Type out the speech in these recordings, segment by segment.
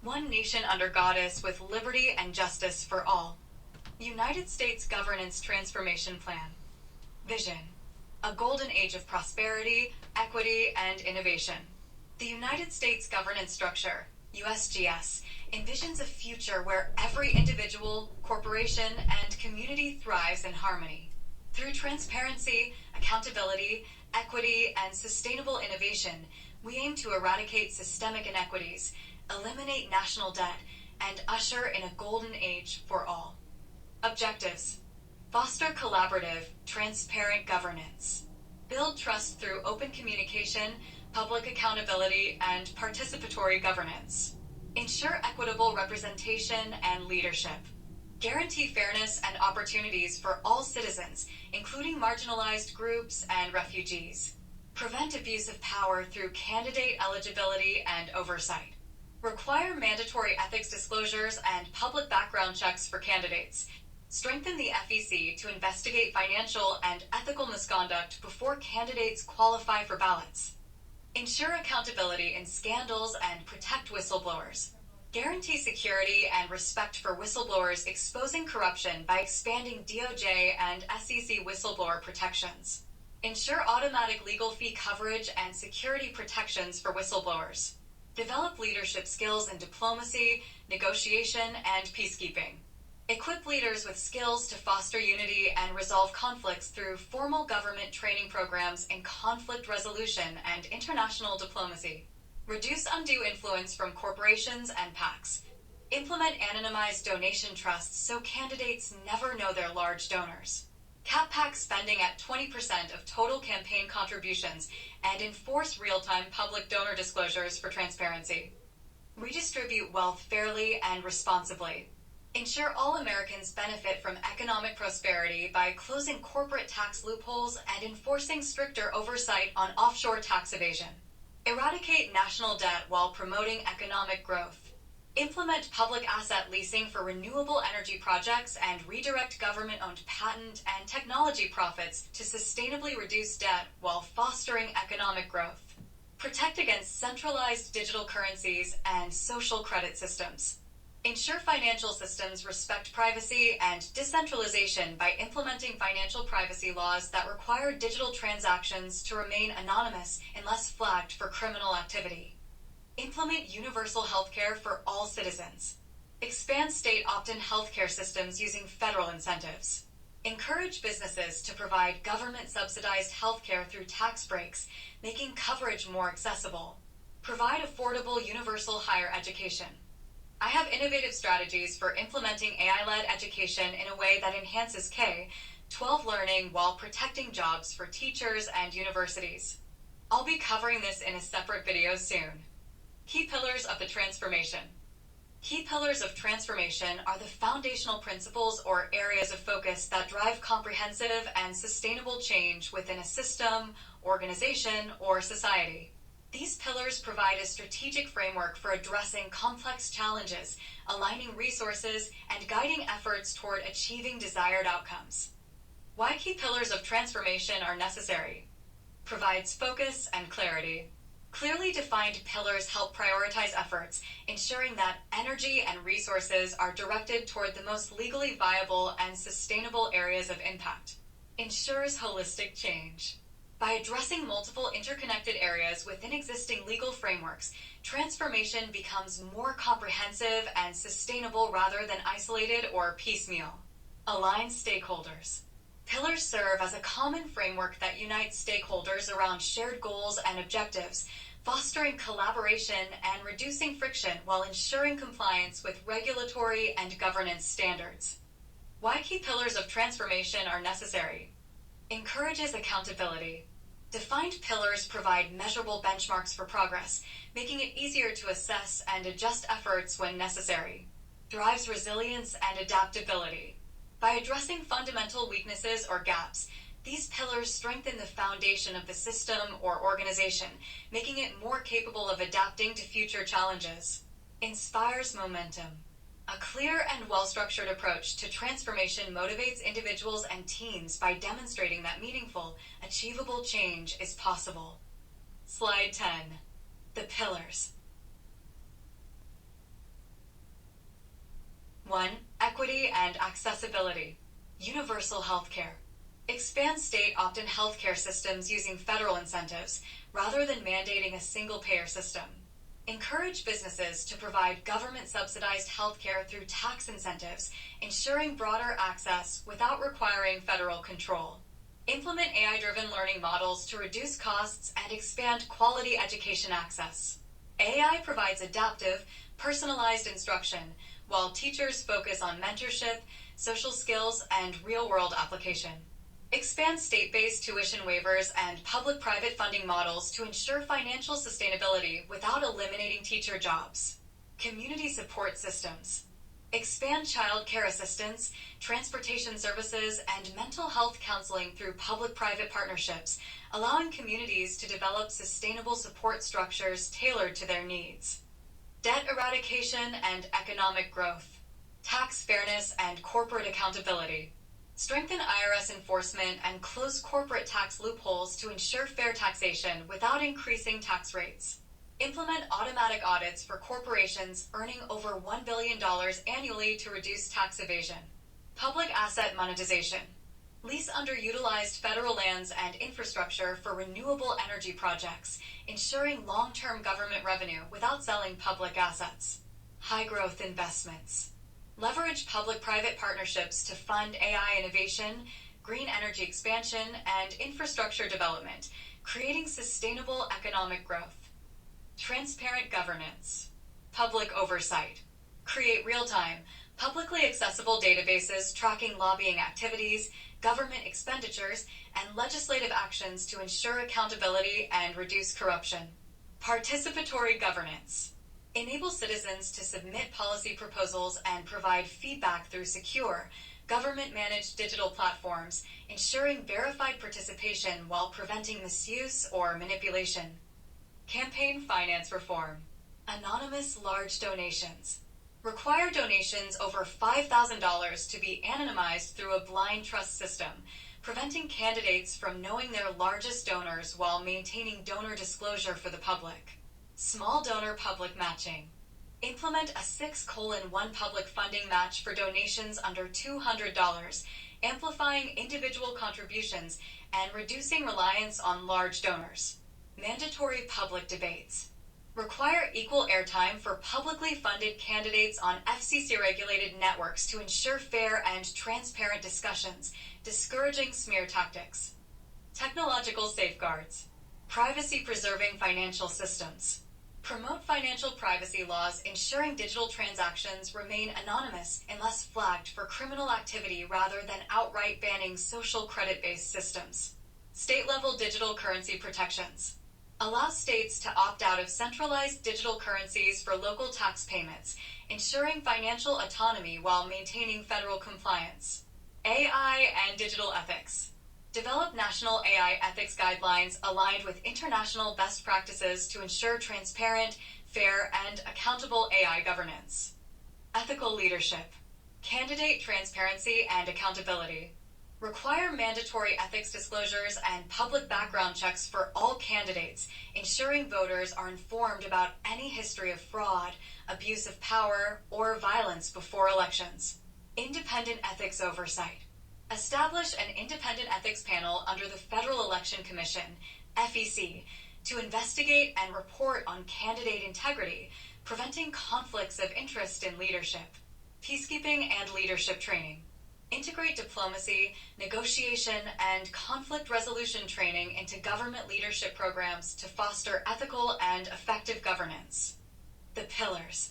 One nation under Goddess with liberty and justice for all. United States Governance Transformation Plan. Vision. A golden age of prosperity, equity, and innovation. The United States governance structure, USGS, envisions a future where every individual, corporation, and community thrives in harmony. Through transparency, accountability, equity, and sustainable innovation, we aim to eradicate systemic inequities, eliminate national debt, and usher in a golden age for all. Objectives. Foster collaborative, transparent governance. Build trust through open communication, public accountability, and participatory governance. Ensure equitable representation and leadership. Guarantee fairness and opportunities for all citizens, including marginalized groups and refugees. Prevent abuse of power through candidate eligibility and oversight. Require mandatory ethics disclosures and public background checks for candidates. Strengthen the FEC to investigate financial and ethical misconduct before candidates qualify for ballots. Ensure accountability in scandals and protect whistleblowers. Guarantee security and respect for whistleblowers exposing corruption by expanding DOJ and SEC whistleblower protections. Ensure automatic legal fee coverage and security protections for whistleblowers. Develop leadership skills in diplomacy, negotiation, and peacekeeping. Equip leaders with skills to foster unity and resolve conflicts through formal government training programs in conflict resolution and international diplomacy. Reduce undue influence from corporations and PACs. Implement anonymized donation trusts so candidates never know their large donors. Cap PAC spending at 20% of total campaign contributions and enforce real-time public donor disclosures for transparency. Redistribute wealth fairly and responsibly. Ensure all Americans benefit from economic prosperity by closing corporate tax loopholes and enforcing stricter oversight on offshore tax evasion. Eradicate national debt while promoting economic growth. Implement public asset leasing for renewable energy projects and redirect government-owned patent and technology profits to sustainably reduce debt while fostering economic growth. Protect against centralized digital currencies and social credit systems. Ensure financial systems respect privacy and decentralization by implementing financial privacy laws that require digital transactions to remain anonymous unless flagged for criminal activity. Implement universal healthcare for all citizens. Expand state opt-in healthcare systems using federal incentives. Encourage businesses to provide government-subsidized healthcare through tax breaks, making coverage more accessible. Provide affordable universal higher education. I have innovative strategies for implementing AI-led education in a way that enhances K-12 learning while protecting jobs for teachers and universities. I'll be covering this in a separate video soon. Key pillars of the transformation. Key pillars of transformation are the foundational principles or areas of focus that drive comprehensive and sustainable change within a system, organization, or society. These pillars provide a strategic framework for addressing complex challenges, aligning resources, and guiding efforts toward achieving desired outcomes. Why key pillars of transformation are necessary. Provides focus and clarity. Clearly defined pillars help prioritize efforts, ensuring that energy and resources are directed toward the most legally viable and sustainable areas of impact. Ensures holistic change. By addressing multiple interconnected areas within existing legal frameworks, transformation becomes more comprehensive and sustainable rather than isolated or piecemeal. Align stakeholders. Pillars serve as a common framework that unites stakeholders around shared goals and objectives, fostering collaboration and reducing friction while ensuring compliance with regulatory and governance standards. Why key pillars of transformation are necessary. Encourages accountability. Defined pillars provide measurable benchmarks for progress, making it easier to assess and adjust efforts when necessary. Drives resilience and adaptability. By addressing fundamental weaknesses or gaps, these pillars strengthen the foundation of the system or organization, making it more capable of adapting to future challenges. Inspires momentum. A clear and well-structured approach to transformation motivates individuals and teams by demonstrating that meaningful, achievable change is possible. Slide 10. The pillars. and accessibility. Universal healthcare. Expand state opt-in healthcare systems using federal incentives, rather than mandating a single-payer system. Encourage businesses to provide government-subsidized healthcare through tax incentives, ensuring broader access without requiring federal control. Implement AI-driven learning models to reduce costs and expand quality education access. AI provides adaptive, personalized instruction, while teachers focus on mentorship, social skills, and real-world application. Expand state-based tuition waivers and public-private funding models to ensure financial sustainability without eliminating teacher jobs. Community support systems. Expand child care assistance, transportation services, and mental health counseling through public-private partnerships, allowing communities to develop sustainable support structures tailored to their needs. Debt eradication and economic growth. Tax fairness and corporate accountability. Strengthen IRS enforcement and close corporate tax loopholes to ensure fair taxation without increasing tax rates. Implement automatic audits for corporations earning over $1 billion annually to reduce tax evasion. Public asset monetization. Lease underutilized federal lands and infrastructure for renewable energy projects, ensuring long-term government revenue without selling public assets. High-growth investments. Leverage public-private partnerships to fund AI innovation, green energy expansion, and infrastructure development, creating sustainable economic growth. Transparent governance. Public oversight. Create real-time, publicly accessible databases tracking lobbying activities, government expenditures, and legislative actions to ensure accountability and reduce corruption. Participatory governance. Enable citizens to submit policy proposals and provide feedback through secure, government-managed digital platforms, ensuring verified participation while preventing misuse or manipulation. Campaign finance reform. Anonymous large donations. Require donations over $5,000 to be anonymized through a blind trust system, preventing candidates from knowing their largest donors while maintaining donor disclosure for the public. Small donor public matching. Implement a 6:1 public funding match for donations under $200, amplifying individual contributions and reducing reliance on large donors. Mandatory public debates. Require equal airtime for publicly funded candidates on FCC-regulated networks to ensure fair and transparent discussions, discouraging smear tactics. Technological safeguards. Privacy-preserving financial systems. Promote financial privacy laws ensuring digital transactions remain anonymous unless flagged for criminal activity rather than outright banning social credit-based systems. State-level digital currency protections. Allow states to opt out of centralized digital currencies for local tax payments, ensuring financial autonomy while maintaining federal compliance. AI and digital ethics. Develop national AI ethics guidelines aligned with international best practices to ensure transparent, fair, and accountable AI governance. Ethical leadership. Candidate transparency and accountability. Require mandatory ethics disclosures and public background checks for all candidates, ensuring voters are informed about any history of fraud, abuse of power, or violence before elections. Independent ethics oversight. Establish an independent ethics panel under the Federal Election Commission, FEC, to investigate and report on candidate integrity, preventing conflicts of interest in leadership. Peacekeeping and leadership training. Integrate diplomacy, negotiation, and conflict resolution training into government leadership programs to foster ethical and effective governance. The pillars.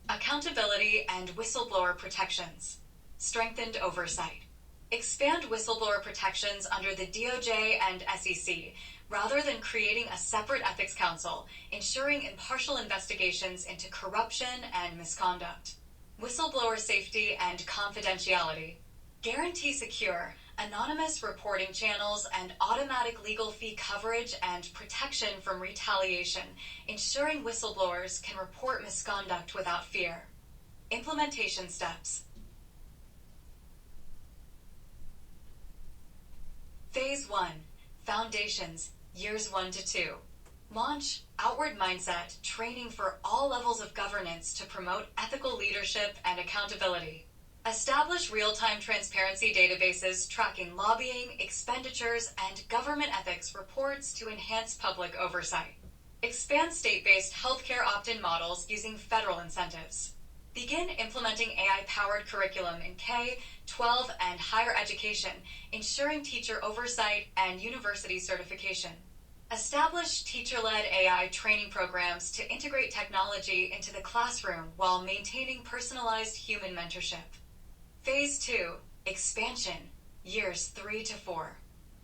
Accountability and whistleblower protections. Strengthened oversight. Expand whistleblower protections under the DOJ and SEC, rather than creating a separate ethics council, ensuring impartial investigations into corruption and misconduct. Whistleblower safety and confidentiality. Guarantee secure, anonymous reporting channels and automatic legal fee coverage and protection from retaliation, ensuring whistleblowers can report misconduct without fear. Implementation steps. Phase 1. Foundations, years 1 to 2. Launch Outward Mindset training for all levels of governance to promote ethical leadership and accountability. Establish real-time transparency databases tracking lobbying, expenditures, and government ethics reports to enhance public oversight. Expand state-based healthcare opt-in models using federal incentives. Begin implementing AI-powered curriculum in K-12 and higher education, ensuring teacher oversight and university certification. Establish teacher-led AI training programs to integrate technology into the classroom while maintaining personalized human mentorship. Phase 2, Expansion, years 3 to 4.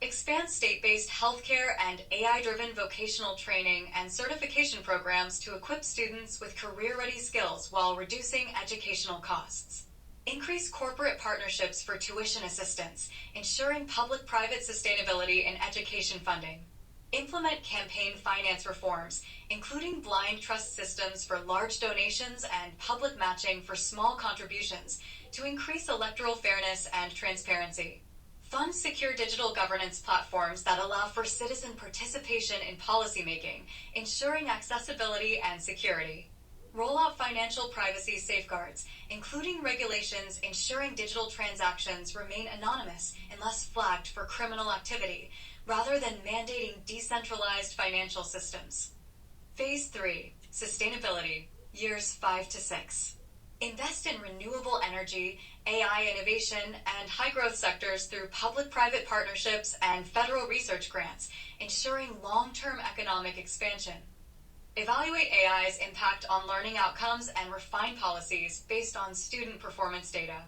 Expand state-based healthcare and AI-driven vocational training and certification programs to equip students with career-ready skills while reducing educational costs. Increase corporate partnerships for tuition assistance, ensuring public-private sustainability in education funding. Implement campaign finance reforms, including blind trust systems for large donations and public matching for small contributions, to increase electoral fairness and transparency. Fund secure digital governance platforms that allow for citizen participation in policymaking, ensuring accessibility and security. Roll out financial privacy safeguards, including regulations ensuring digital transactions remain anonymous unless flagged for criminal activity, rather than mandating decentralized financial systems. Phase 3, Sustainability, years 5 to 6. Invest in renewable energy, AI innovation, and high-growth sectors through public-private partnerships and federal research grants, ensuring long-term economic expansion. Evaluate AI's impact on learning outcomes and refine policies based on student performance data.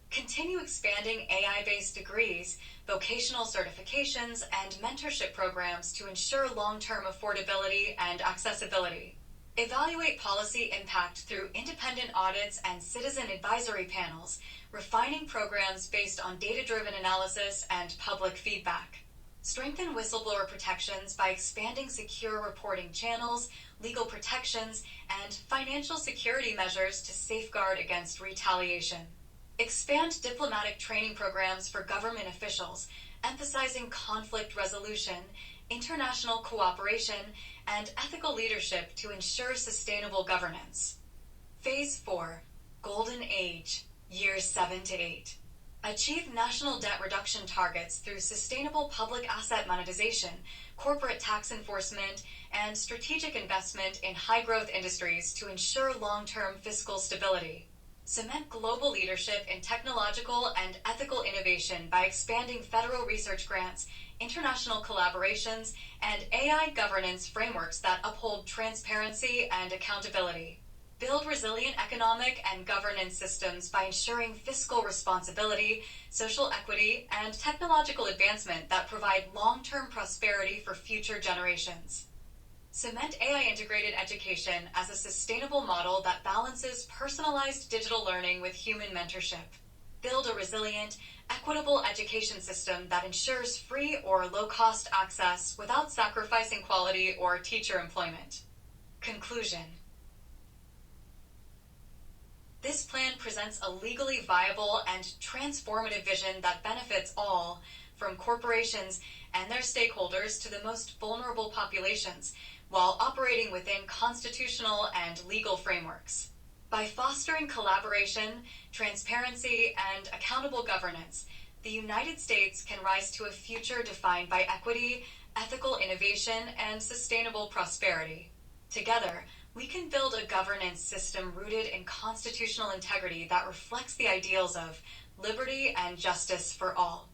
Continue expanding AI-based degrees, vocational certifications, and mentorship programs to ensure long-term affordability and accessibility. Evaluate policy impact through independent audits and citizen advisory panels, refining programs based on data-driven analysis and public feedback. Strengthen whistleblower protections by expanding secure reporting channels, legal protections, and financial security measures to safeguard against retaliation. Expand diplomatic training programs for government officials, emphasizing conflict resolution, international cooperation, and ethical leadership to ensure sustainable governance. Phase 4, Golden Age, years 7 to 8. Achieve national debt reduction targets through sustainable public asset monetization, corporate tax enforcement, and strategic investment in high-growth industries to ensure long-term fiscal stability. Cement global leadership in technological and ethical innovation by expanding federal research grants, international collaborations, and AI governance frameworks that uphold transparency and accountability. Build resilient economic and governance systems by ensuring fiscal responsibility, social equity, and technological advancement that provide long-term prosperity for future generations. Cement AI-integrated education as a sustainable model that balances personalized digital learning with human mentorship. Build a resilient, equitable education system that ensures free or low-cost access without sacrificing quality or teacher employment. Conclusion. This plan presents a legally viable and transformative vision that benefits all, from corporations and their stakeholders to the most vulnerable populations, while operating within constitutional and legal frameworks. By fostering collaboration, transparency, and accountable governance, the United States can rise to a future defined by equity, ethical innovation, and sustainable prosperity. Together, we can build a governance system rooted in constitutional integrity that reflects the ideals of liberty and justice for all.